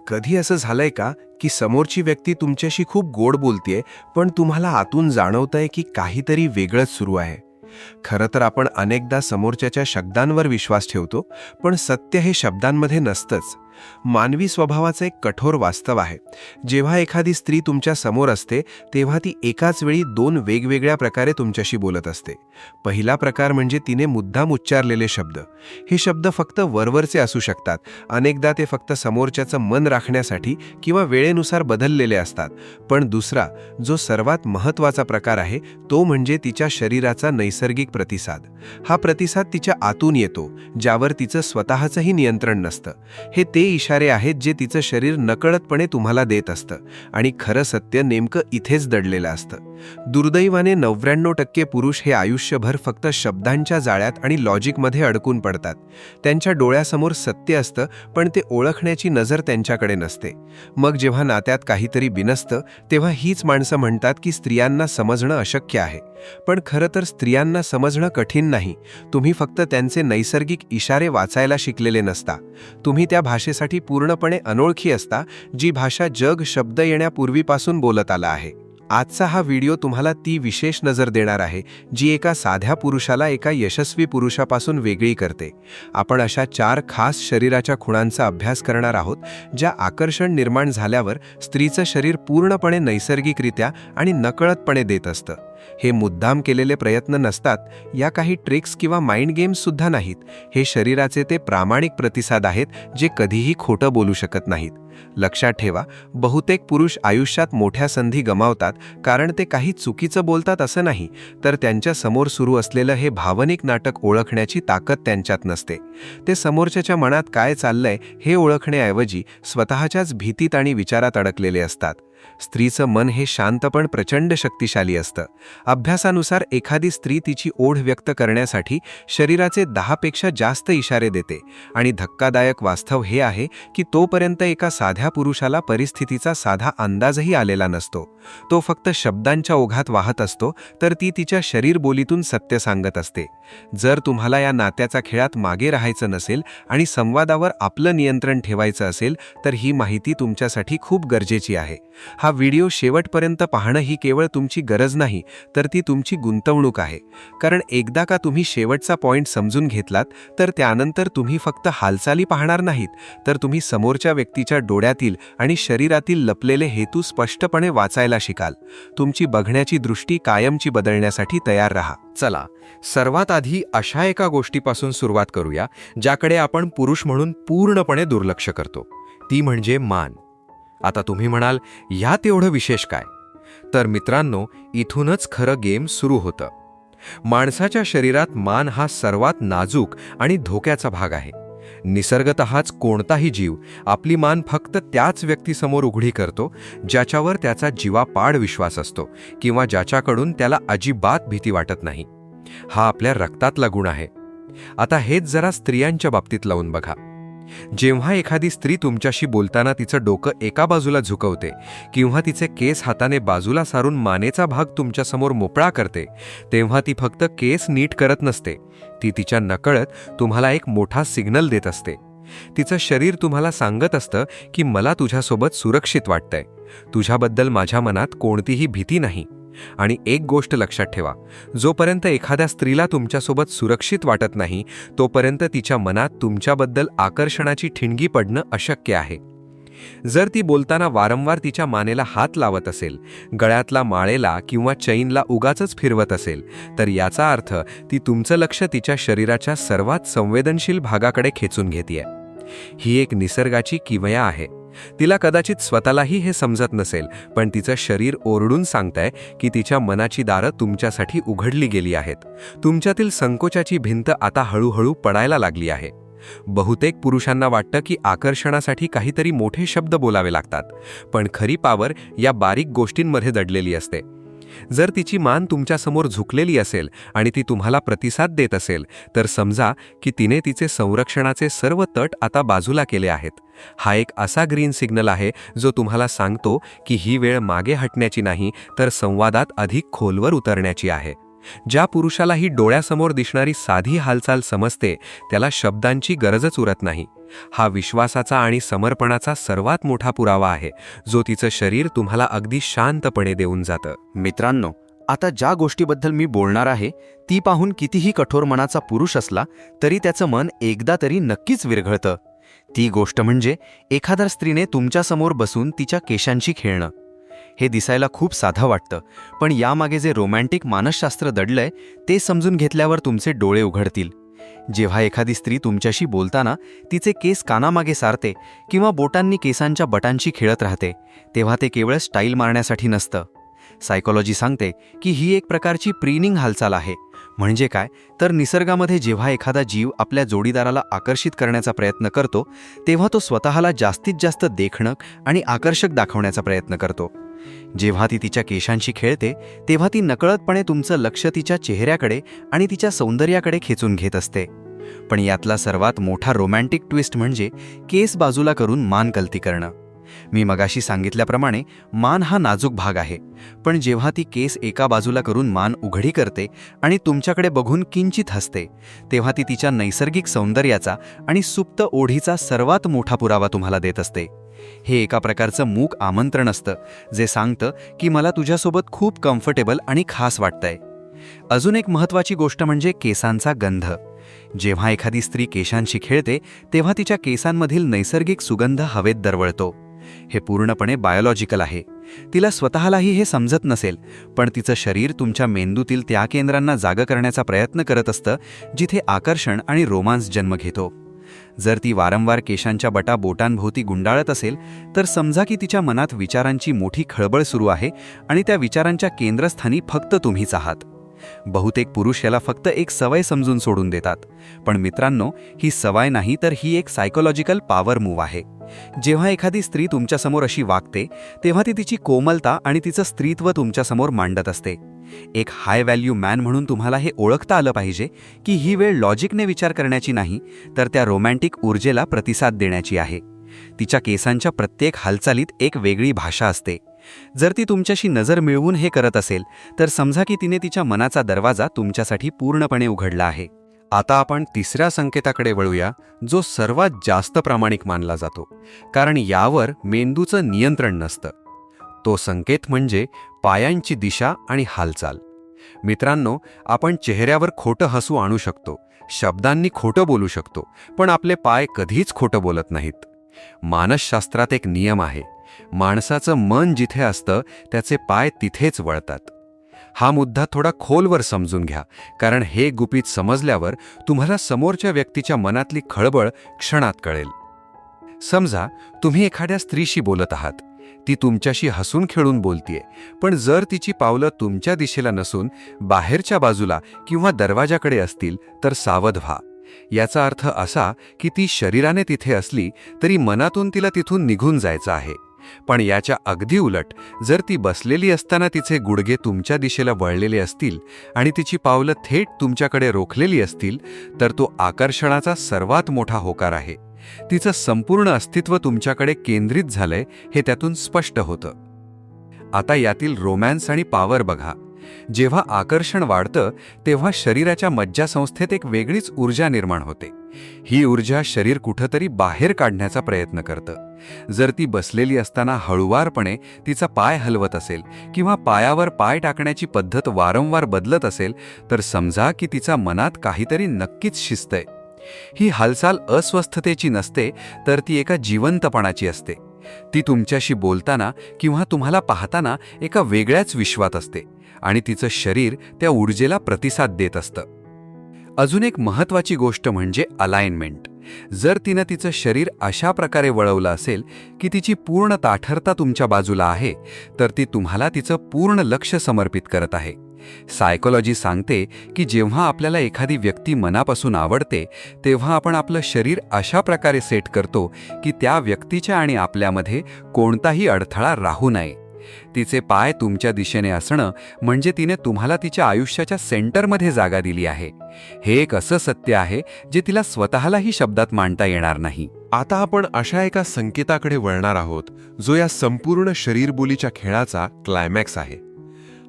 कधी असं झालंय का की समोरची व्यक्ती तुमच्याशी खूप गोड बोलतेय, पण तुम्हाला आतून जाणवतंय की काहीतरी वेगळंच सुरू आहे? खरं तर आपण अनेकदा समोरच्याच्या शब्दांवर विश्वास ठेवतो, पण सत्य हे शब्दांमध्ये नसतंच. मानवी स्वभावाचं एक कठोर वास्तव आहे. जेव्हा एखादी स्त्री तुमच्या समोर असते, तेव्हा ती एकाच वेळी दोन वेगवेगळ्या प्रकारे तुमच्याशी बोलत असते. पहिला प्रकार म्हणजे तिने मुद्दाम उच्चारलेले शब्द. हे शब्द फक्त वरवरचे असू शकतात. अनेकदा ते फक्त समोरच्याचं मन राखण्यासाठी किंवा वेळेनुसार बदललेले असतात. पण दुसरा, जो सर्वात महत्त्वाचा प्रकार आहे, तो म्हणजे तिच्या शरीराचा नैसर्गिक प्रतिसाद. हा प्रतिसाद तिच्या आतून येतो, ज्यावर तिचं स्वतःचंही नियंत्रण नसतं. हे ते इशारे आहेत जे तिचं शरीर नकळतपणे तुम्हाला देत असतं. आणि खरं सत्य नेमकं इथेच दडलेलं असतं. दुर्दैवाने 99% पुरुष हे आयुष्यभर फक्त शब्दांच्या जाळ्यात आणि लॉजिकमध्ये अडकून पडतात. त्यांच्या डोळ्यासमोर सत्य असतं, पण ते ओळखण्याची नजर त्यांच्याकडे नसते. मग जेव्हा नात्यात काहीतरी बिनसतं, तेव्हा हीच माणसं म्हणतात की स्त्रियांना समजणं अशक्य आहे. पण खरं तर स्त्रियांना समजणं कठीण नाही. तुम्ही फक्त त्यांचे नैसर्गिक इशारे वाचायला शिकलेले नसता. तुम्ही त्या भाषेसाठी पूर्णपणे अनोळखी असता, जी भाषा जग शब्द येण्यापूर्वीपासून बोलत आला आहे. आजचा हा व्हिडिओ तुम्हाला ती विशेष नजर देणार आहे, जी एका साध्या पुरुषाला एका यशस्वी पुरुषापासून वेगळी करते. आपण अशा 4 खास शरीराच्या खुणांचा अभ्यास करणार आहोत, ज्या आकर्षण निर्माण झाल्यावर स्त्रीचं शरीर पूर्णपणे नैसर्गिकरित्या आणि नकळतपणे देत असतं. हे मुद्दाम केलेले प्रयत्न नसतात. या काही ट्रिक्स किंवा माइंड गेम्स सुद्धा नाहीत. हे शरीराचे ते प्रामाणिक प्रतिसाद आहेत, जे कधीही खोटं बोलू शकत नाहीत. लक्षात ठेवा, बहुतेक पुरुष आयुष्यात मोठ्या संधी गमावतात कारण ते काही चुकीचं बोलतात असं नाही, तर त्यांच्या समोर सुरू असलेलं हे भावनिक नाटक ओळखण्याची ताकद त्यांच्यात नसते. ते समोरच्याच्या मनात काय चाललंय हे ओळखण्याऐवजी स्वतःच्याच भीतीत आणि विचारात अडकलेले असतात. स्त्रीचं मन हे शांत पण प्रचंड शक्तिशाली असतं. अभ्यासानुसार एखादी स्त्री तिची ओढ व्यक्त करण्यासाठी शरीराचे 10 पेक्षा जास्त इशारे देते. आणि धक्कादायक वास्तव हे आहे की तोपर्यंत एका साध्या पुरुषाला परिस्थितीचा साधा अंदाजही आलेला नसतो. तो फक्त शब्दांच्या ओघात वाहत असतो, तर ती तिच्या शरीर बोलीतून सत्य सांगत असते. जर तुम्हाला या नात्याच्या खेळात मागे राहायचं नसेल आणि संवादावर आपलं नियंत्रण ठेवायचं असेल, तर ही माहिती तुमच्यासाठी खूप गरजेची आहे. हा व्हिडिओ शेवटपर्यंत पाहणं ही केवळ तुमची गरज नाही, तर ती तुमची गुंतवणूक आहे. कारण एकदा का तुम्ही शेवटचा पॉइंट समजून घेतलात, तर त्यानंतर तुम्ही फक्त हालचाली पाहणार नाहीत, तर तुम्ही समोरच्या व्यक्तीच्या डोळ्यातील आणि शरीरातील लपलेले हेतू स्पष्टपणे वाचायला शिकाल. तुमची बघण्याची दृष्टी कायमची बदलण्यासाठी तयार राहा. चला, सर्वात आधी अशा एका गोष्टीपासून सुरुवात करूया, ज्याकडे आपण पुरुष म्हणून पूर्णपणे दुर्लक्ष करतो. ती म्हणजे मान. आता तुम्ही म्हणाल, यात एवढं विशेष काय? तर मित्रांनो, इथूनच खरं गेम सुरू होतं. माणसाच्या शरीरात मान हा सर्वात नाजूक आणि धोक्याचा भाग आहे. निसर्गतःच कोणताही जीव आपली मान फक्त त्याच व्यक्तीसमोर उघडी करतो, ज्याच्यावर त्याचा जीवापाड विश्वास असतो किंवा ज्याच्याकडून त्याला अजिबात भीती वाटत नाही. हा आपल्या रक्तातला गुण आहे. आता हेच जरा स्त्रियांच्या बाबतीत लावून बघा. जेव्हा एखादी स्त्री तुमच्याशी बोलताना तिचं डोकं एका बाजूला झुकवते किंवा तिचे केस हाताने बाजूला सारून मानेचा भाग तुमच्यासमोर मोकळा करते, तेव्हा ती फक्त केस नीट करत नसते. ती तिच्या नकळत तुम्हाला एक मोठा सिग्नल देत असते. तिचं शरीर तुम्हाला सांगत असतं की मला तुझ्यासोबत सुरक्षित वाटतंय. तुझ्याबद्दल माझ्या मनात कोणतीही भीती नाही. आणि एक गोष्ट लक्षात ठेवा, जोपर्यंत एखाद्या स्त्रीला तुमच्यासोबत सुरक्षित वाटत नाही, तोपर्यंत तिच्या मनात तुमच्याबद्दल आकर्षणाची ठिणगी पडणं अशक्य आहे. जर ती बोलताना वारंवार तिच्या मानेला हात लावत असेल, गळ्यातला माळेला किंवा चैनला उगाचच फिरवत असेल, तर याचा अर्थ ती तुमचं लक्ष तिच्या शरीराच्या सर्वात संवेदनशील भागाकडे खेचून घेतेय. ही एक निसर्गाची किमया आहे. तिला कदाचित स्वतःलाही हे समजत नसेल, पण तिचं शरीर ओरडून सांगतंय की तिच्या मनाची दारं तुमच्यासाठी उघडली गेली आहेत. तुमच्यातील संकोचाची भिंत आता हळूहळू पडायला लागली आहे. बहुतेक पुरुषांना वाटतं की आकर्षणासाठी काहीतरी मोठे शब्द बोलावे लागतात, पण खरी पावर या बारीक गोष्टींमध्ये दडलेली असते. जर तिची मान तुमच्यासमोर झुकलेली असेल आणि ती तुम्हाला प्रतिसाद देत असेल, तर समजा की तिने तिचे संरक्षणाचे सर्व तट आता बाजूला केले आहेत. हा एक असा ग्रीन सिग्नल आहे जो तुम्हाला सांगतो की ही वेळ मागे हटण्याची नाही, तर संवादात अधिक खोलवर उतरण्याची आहे. ज्या पुरुषाला ही डोळ्यासमोर दिसणारी साधी हालचाल समजते त्याला शब्दांची गरजच उरत नाही. हा विश्वासाचा आणि समर्पणाचा सर्वात मोठा पुरावा आहे, जो तिचं शरीर तुम्हाला अगदी शांतपणे देऊन जातं. मित्रांनो, आता ज्या गोष्टीबद्दल मी बोलणार आहे ती पाहून कितीही कठोर मनाचा पुरुष असला तरी त्याचं मन एकदा तरी नक्कीच विरघळतं. ती गोष्ट म्हणजे एखाद्या स्त्रीने तुमच्यासमोर बसून तिच्या केशांशी खेळणं. हे दिसायला खूप साधं वाटतं, पण यामागे जे रोमॅन्टिक मानसशास्त्र दडलंय ते समजून घेतल्यावर तुमचे डोळे उघडतील. जेव्हा एखादी स्त्री तुमच्याशी बोलताना तिचे केस कानामागे सारते किंवा बोटांनी केसांच्या बटांशी खेळत राहते, तेव्हा ते केवळ स्टाईल मारण्यासाठी नसतं. सायकोलॉजी सांगते की ही एक प्रकारची प्रीनिंग हालचाल आहे. म्हणजे काय तर निसर्गामध्ये जेव्हा एखादा जीव आपल्या जोडीदाराला आकर्षित करण्याचा प्रयत्न करतो तेव्हा तो स्वतःला जास्तीत जास्त देखणं आणि आकर्षक दाखवण्याचा प्रयत्न करतो. जेव्हा ती तिच्या केशांशी खेळते तेव्हा ती नकळतपणे तुमचं लक्ष तिच्या चेहऱ्याकडे आणि तिच्या सौंदर्याकडे खेचून घेत असते. पण यातला सर्वात मोठा रोमॅन्टिक ट्विस्ट म्हणजे केस बाजूला करून मान कलती करणं. मी मगाशी सांगितल्याप्रमाणे मान हा नाजूक भाग आहे, पण जेव्हा ती केस एका बाजूला करून मान उघडी करते आणि तुमच्याकडे बघून किंचित हसते, तेव्हा ती तिच्या नैसर्गिक सौंदर्याचा आणि सुप्त ओढीचा सर्वात मोठा पुरावा तुम्हाला देत असते. हे एका प्रकारचं मूक आमंत्रण असतं जे सांगतं की मला तुझ्यासोबत खूप कम्फर्टेबल आणि खास वाटतंय. अजून एक महत्त्वाची गोष्ट म्हणजे केसांचा गंध. जेव्हा एखादी स्त्री केशांशी खेळते तेव्हा तिच्या केसांमधील नैसर्गिक सुगंध हवेत दरवळतो. हे पूर्णपणे बायोलॉजिकल आहे. तिला स्वतःलाही हे समजत नसेल, पण तिचं शरीर तुमच्या मेंदूतील त्या केंद्रांना जागं करण्याचा प्रयत्न करत असतं जिथे आकर्षण आणि रोमांस जन्म घेतो. जर ती वारंवार केशांच्या बटा बोटांभोवती गुंडाळत असेल तर समजा की तिच्या मनात विचारांची मोठी खळबळ सुरू आहे आणि त्या विचारांच्या केंद्रस्थानी फक्त तुम्हीच आहात. बहुतेक पुरुष याला फक्त एक सवय समजून सोडून देतात, पण मित्रांनो, ही सवय नाही तर ही एक सायकोलॉजिकल पॉवर मूव्ह आहे. जेव्हा एखादी स्त्री तुमच्यासमोर अशी वागते तेव्हा ती तिची कोमलता आणि तिचं स्त्रीत्व तुमच्यासमोर मांडत असते. एक हाय व्हॅल्यू मॅन म्हणून तुम्हाला हे ओळखता आलं पाहिजे की ही वेळ लॉजिकने विचार करण्याची नाही तर त्या रोमॅन्टिक ऊर्जेला प्रतिसाद देण्याची आहे. तिच्या केसांच्या प्रत्येक हालचालीत एक वेगळी भाषा असते. जर ती तुमच्याशी नजर मिळवून हे करत असेल तर समजा की तिने तिच्या मनाचा दरवाजा तुमच्यासाठी पूर्णपणे उघडला आहे. आता आपण तिसऱ्या संकेताकडे वळूया, जो सर्वात जास्त प्रामाणिक मानला जातो, कारण यावर मेंदूचं नियंत्रण नसतं. तो संकेत म्हणजे पायांची दिशा आणि हालचाल. मित्रांनो, आपण चेहऱ्यावर खोटं हसू आणू शकतो, शब्दांनी खोटं बोलू शकतो, पण आपले पाय कधीच खोटं बोलत नाहीत. मानसशास्त्रात एक नियम आहे, माणसाचं मन जिथे असतं त्याचे पाय तिथेच वळतात. हा मुद्दा थोडा खोलवर समजून घ्या, कारण हे गुपित समजल्यावर तुम्हाला समोरच्या व्यक्तीच्या मनातली खळबळ क्षणात कळेल. समजा तुम्ही एखाद्या स्त्रीशी बोलत आहात. ती तुमच्याशी हसून खेळून बोलतीये, पण जर तिची पावलं तुमच्या दिशेला नसून बाहेरच्या बाजूला किंवा दरवाजाकडे असतील तर सावध व्हा. याचा अर्थ असा की ती शरीराने तिथे असली तरी मनातून तिला तिथून निघून जायचं आहे. पण याच्या अगदी उलट, जर ती बसलेली असताना तिचे गुडघे तुमच्या दिशेला वळलेले असतील आणि तिची पावलं थेट तुमच्याकडे रोखलेली असतील तर तो आकर्षणाचा सर्वात मोठा होकार आहे. तिचं संपूर्ण अस्तित्व तुमच्याकडे केंद्रित झालंय हे त्यातून स्पष्ट होतं. आता यातील रोमॅन्स आणि पॉवर बघा. जेव्हा आकर्षण वाढतं तेव्हा शरीराच्या मज्जासंस्थेत एक वेगळीच ऊर्जा निर्माण होते. ही ऊर्जा शरीर कुठंतरी बाहेर काढण्याचा प्रयत्न करतं. जर ती बसलेली असताना हळुवारपणे तिचा पाय हलवत असेल किंवा पायावर पाय टाकण्याची पद्धत वारंवार बदलत असेल तर समजा की तिचा मनात काहीतरी नक्कीच शिजतंय. ही हालचाल अस्वस्थतेची नसते तर ती एका जिवंतपणाची असते. ती तुमच्याशी बोलताना किंवा तुम्हाला पाहताना एका वेगळ्याच विश्वात असते आणि तिचं शरीर त्या ऊर्जेला प्रतिसाद देत असतं. अजून एक महत्त्वाची गोष्ट म्हणजे अलाइनमेंट. जर तिनं तिचं शरीर अशा प्रकारे वळवलं असेल की तिची पूर्ण ताठरता तुमच्या बाजूला आहे तर ती तुम्हाला तिचं पूर्ण लक्ष समर्पित करत आहे. सायकोलॉजी सांगते की जेव्हा आपल्याला एखादी व्यक्ती मनापासून आवडते तेव्हा आपण आपलं शरीर अशा प्रकारे सेट करतो की त्या व्यक्तीच्या आणि आपल्यामध्ये कोणताही अडथळा राहू नये. तिचे पाय तुमच्या दिशेने असणं म्हणजे तिने तुम्हाला तिच्या आयुष्याच्या सेंटरमध्ये जागा दिली आहे. हे एक असं सत्य आहे जे तिला स्वतःलाही शब्दात मांडता येणार नाही. आता आपण अशा एका संकेताकडे वळणार आहोत जो या संपूर्ण शरीरबोलीच्या खेळाचा क्लायमॅक्स आहे.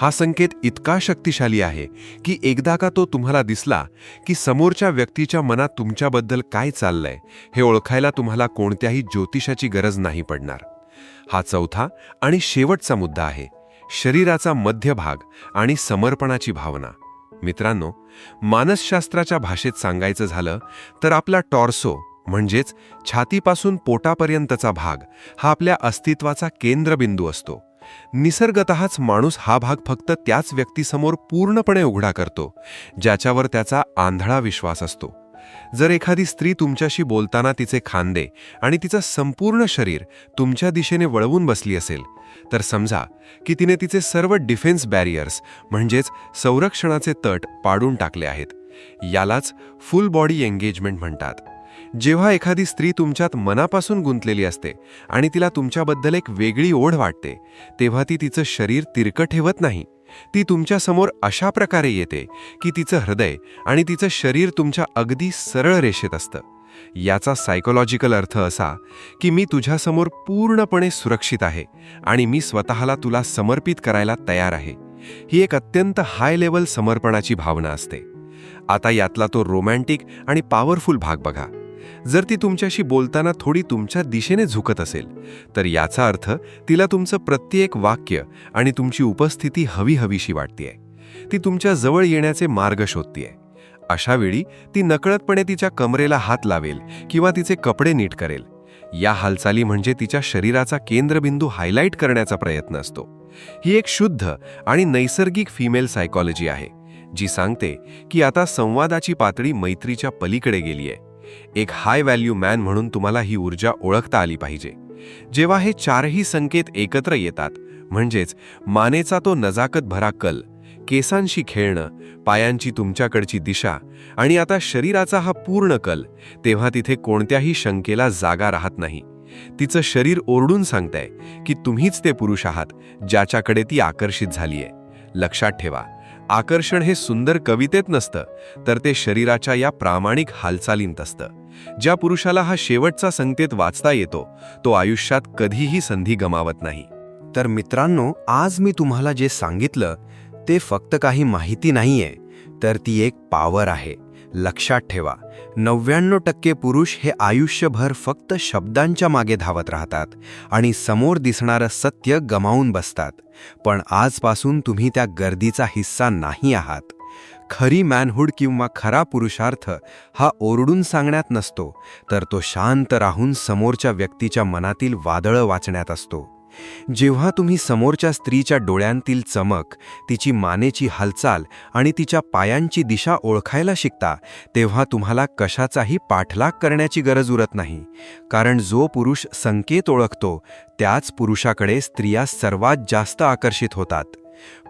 हा संकेत इतका शक्तिशाली आहे की एकदा का तो तुम्हाला दिसला की समोरच्या व्यक्तीच्या मनात तुमच्याबद्दल काय चाललंय हे ओळखायला तुम्हाला कोणत्याही ज्योतिषाची गरज नाही पडणार. हा चौथा आणि शेवटचा मुद्दा आहे शरीराचा मध्यभाग आणि समर्पणाची भावना. मित्रांनो, मानसशास्त्राच्या भाषेत सांगायचं झालं तर आपला टॉर्सो म्हणजेच छातीपासून पोटापर्यंतचा भाग हा आपल्या अस्तित्वाचा केंद्रबिंदू असतो. निसर्गतःच माणूस हा भाग फक्त त्याच व्यक्तीसमोर पूर्णपणे उघडा करतो ज्याच्यावर त्याचा आंधळा विश्वास असतो. जर एखादी स्त्री तुमच्याशी बोलताना तिचे खांदे आणि तिचं संपूर्ण शरीर तुमच्या दिशेने वळवून बसली असेल तर समजा की तिने तिचे सर्व डिफेन्स बॅरियर्स म्हणजेच संरक्षणाचे तट पाडून टाकले आहेत. यालाच फुल बॉडी एंगेजमेंट म्हणतात. जेव्हा एखादी स्त्री तुमच्यात मनापासून गुंतलेली असते आणि तिला तुमच्याबद्दल एक वेगळी ओढ वाटते तेव्हा ती तिचं शरीर तिरकं ठेवत नाही. ती तुमच्यासमोर अशा प्रकारे येते की तिचं हृदय आणि तिचं शरीर तुमच्या अगदी सरळ रेषेत असतं. याचा सायकोलॉजिकल अर्थ असा की मी तुझ्यासमोर पूर्णपणे सुरक्षित आहे आणि मी स्वतःला तुला समर्पित करायला तयार आहे. ही एक अत्यंत हाय लेवल समर्पणाची भावना असते. आता यातला तो रोमॅन्टिक आणि पॉवरफुल भाग बघा. जर ती तुमच्याशी बोलताना थोडी तुमच्या दिशेने झुकत असेल तर याचा अर्थ तिला तुमचं प्रत्येक वाक्य आणि तुमची उपस्थिती हवीशी वाटतेय. ती तुमच्या जवळ येण्याचे मार्ग शोधतेय. अशा वेळी ती नकळतपणे तिच्या कमरेला हात लावेल किंवा तिचे कपडे नीट करेल. या हालचाली म्हणजे तिच्या शरीराचा केंद्रबिंदू हायलाईट करण्याचा प्रयत्न असतो. ही एक शुद्ध आणि नैसर्गिक फिमेल सायकॉलॉजी आहे जी सांगते की आता संवादाची पातळी मैत्रीच्या पलीकडे गेलीय. एक हाय व्हॅल्यू मॅन म्हणून तुम्हाला ही ऊर्जा ओळखता आली पाहिजे. जेव्हा हे चारही संकेत एकत्र येतात म्हणजेच मानेचा तो नजाकत भरा कल, केसांशी खेळणं, पायांची तुमच्याकडची दिशा आणि आता शरीराचा हा पूर्ण कल, तेव्हा तिथे कोणत्याही शंकेला जागा राहत नाही. तिचं शरीर ओरडून सांगतंय की तुम्हीच ते पुरुष आहात ज्याच्याकडे ती आकर्षित झालीय. लक्षात ठेवा, आकर्षण हे सुंदर कवितेत नसतं तर ते शरीराच्या या प्रामाणिक हालचालींत असतं. ज्या पुरुषाला हा शेवटचा संकेत वाचता येतो तो आयुष्यात कधीही संधी गमावत नाही. तर मित्रांनो, आज मी तुम्हाला जे सांगितलं ते फक्त काही माहिती नाहीये, तर ती एक पॉवर आहे. लक्षात ठेवा, 99% पुरुष हे आयुष्यभर फक्त शब्दांच्या मागे धावत राहतात आणि समोर दिसणारं सत्य गमावून बसतात. पण आजपासून तुम्ही त्या गर्दीचा हिस्सा नाही आहात. खरी मॅनहूड किंवा खरा पुरुषार्थ हा ओरडून सांगण्यात नसतो, तर तो शांत राहून समोरच्या व्यक्तीच्या मनातील वादळं वाचण्यात असतो. जेव्हा तुम्ही समोरच्या स्त्रीच्या डोळ्यांतील चमक, तिची मानेची हालचाल आणि तिच्या पायांची दिशा ओळखायला शिकता तेव्हा तुम्हाला कशाचाही पाठलाग करण्याची गरज उरत नाही. कारण जो पुरुष संकेत ओळखतो त्याच पुरुषाकडे स्त्रिया सर्वात जास्त आकर्षित होतात.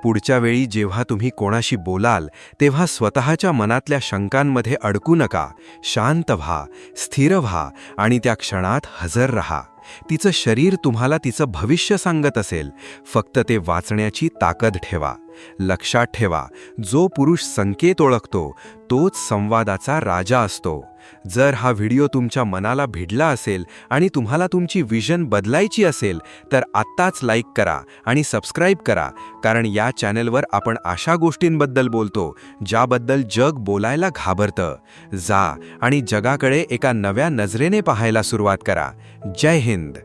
पुढच्या वेळी जेव्हा तुम्ही कोणाशी बोलाल तेव्हा स्वतःच्या मनातल्या शंकांमध्ये अडकू नका. शांत व्हा, स्थिर व्हा आणि त्या क्षणात हजर रहा. तिचं शरीर तुम्हाला तिचं भविष्य सांगत असेल, फक्त ते वाचण्याची ताकद ठेवा. लक्षात ठेवा, जो पुरुष संकेत ओळखतो तोच संवादाचा राजा असतो. जर हा व्हिडिओ तुमच्या मनाला भिडला असेल आणि तुम्हाला तुमची विजन बदलायची असेल तर आत्ताच लाईक करा आणि सबस्क्राईब करा, कारण या चॅनलवर आपण अशा गोष्टींबद्दल बोलतो ज्याबद्दल जग बोलायला घाबरतं. जा आणि जगाकडे एका नव्या नजरेने पाहायला सुरुवात करा. जय हिंद.